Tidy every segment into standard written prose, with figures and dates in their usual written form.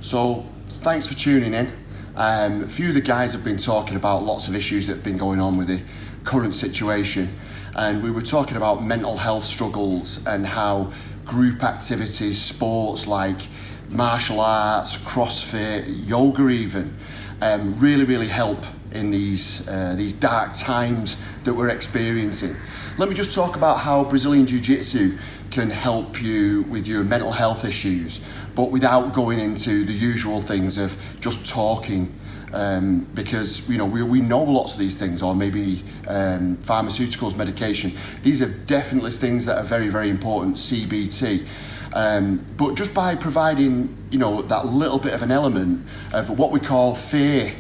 So thanks for tuning in. A few of the guys have been talking about lots of issues that have been going on with the current situation, and we were talking about mental health struggles and how group activities, sports like martial arts, CrossFit, yoga even, really help in these dark times that we're experiencing. Let me just talk about how Brazilian Jiu-Jitsu can help you with your mental health issues, but without going into the usual things of just talking, because we know lots of these things, or maybe pharmaceuticals, medication. These are definitely things that are very important, CBT. But just by providing that little bit of an element of what we call fear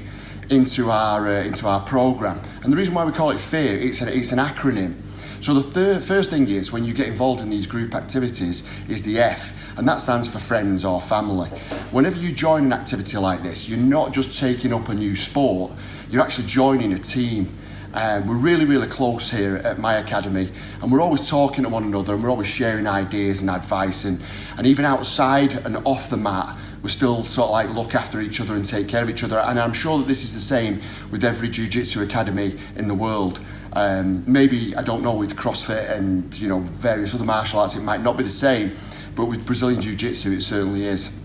into our program, and the reason why we call it FEAR, it's an acronym. So the first thing is, when you get involved in these group activities, is the F, and that stands for friends or family. Whenever you join an activity like this, you're not just taking up a new sport, you're actually joining a team. We're really close here at my academy, and we're always talking to one another, and we're always sharing ideas and advice, and even outside and off the mat, we still sort of like look after each other and take care of each other. And I'm sure that this is the same with every jiu-jitsu academy in the world. Maybe, I don't know, with CrossFit and various other martial arts it might not be the same, but with Brazilian Jiu-Jitsu it certainly is.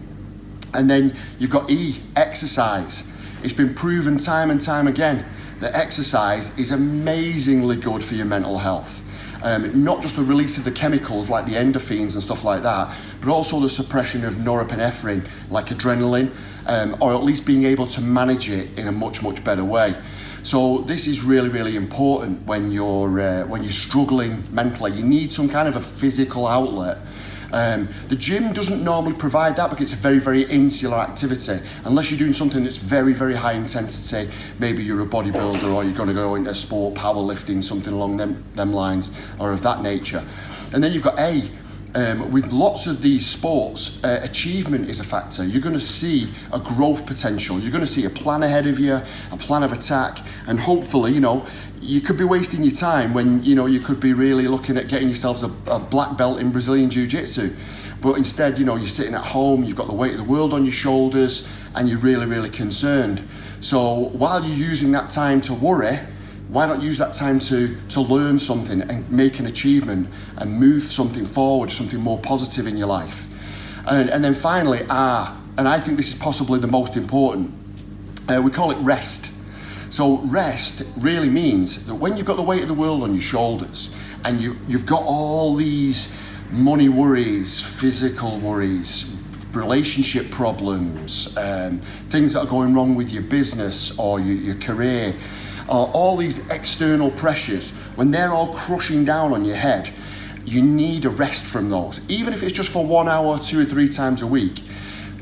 And then you've got E, exercise. It's been proven time and time again that exercise is amazingly good for your mental health. Not just the release of the chemicals like the endorphins and stuff like that, but also the suppression of norepinephrine like adrenaline, or at least being able to manage it in a much better way. So this is really important when you're struggling mentally. You need some kind of a physical outlet. The gym doesn't normally provide that because it's a very insular activity, unless you're doing something that's very high intensity. Maybe you're a bodybuilder, or you're going to go into sport, powerlifting, something along them lines, or of that nature. And then you've got A. With lots of these sports, achievement is a factor. You're going to see a growth potential. You're going to see a plan ahead of you, a plan of attack, and hopefully, you could be wasting your time when, you could be really looking at getting yourselves a black belt in Brazilian Jiu-Jitsu. But instead, you're sitting at home, you've got the weight of the world on your shoulders, and you're really concerned. So while you're using that time to worry, why not use that time to learn something and make an achievement and move something forward, something more positive in your life? And then finally, R, and I think this is possibly the most important, we call it rest. So rest really means that when you've got the weight of the world on your shoulders, and you've got all these money worries, physical worries, relationship problems, things that are going wrong with your business or your career, all these external pressures, when they're all crushing down on your head, you need a rest from those. Even if it's just for 1 hour, 2 or 3 times a week.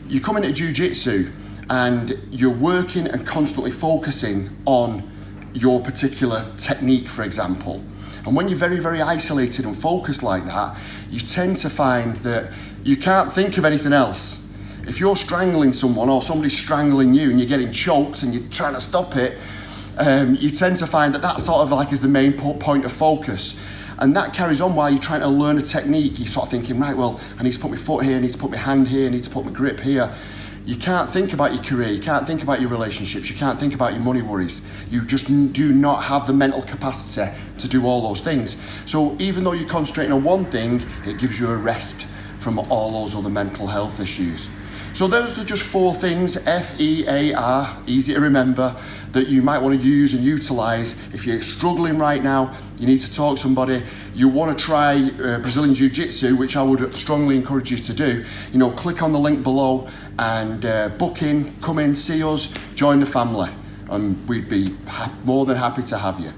You come into jiu-jitsu and you're working and constantly focusing on your particular technique, for example. And when you're very isolated and focused like that, you tend to find that you can't think of anything else. If you're strangling someone, or somebody's strangling you and you're getting choked and you're trying to stop it, you tend to find that sort of like is the main point of focus. And that carries on while you're trying to learn a technique. You're sort of thinking, right, well, I need to put my foot here, I need to put my hand here, I need to put my grip here. You can't think about your career, you can't think about your relationships, you can't think about your money worries. You just do not have the mental capacity to do all those things. So even though you're concentrating on one thing, it gives you a rest from all those other mental health issues. So those are just 4 things, F.E.A.R, easy to remember, that you might want to use and utilize. If you're struggling right now, you need to talk to somebody, you want to try Brazilian Jiu-Jitsu, which I would strongly encourage you to do, click on the link below and book in, come in, see us, join the family, and we'd be more than happy to have you.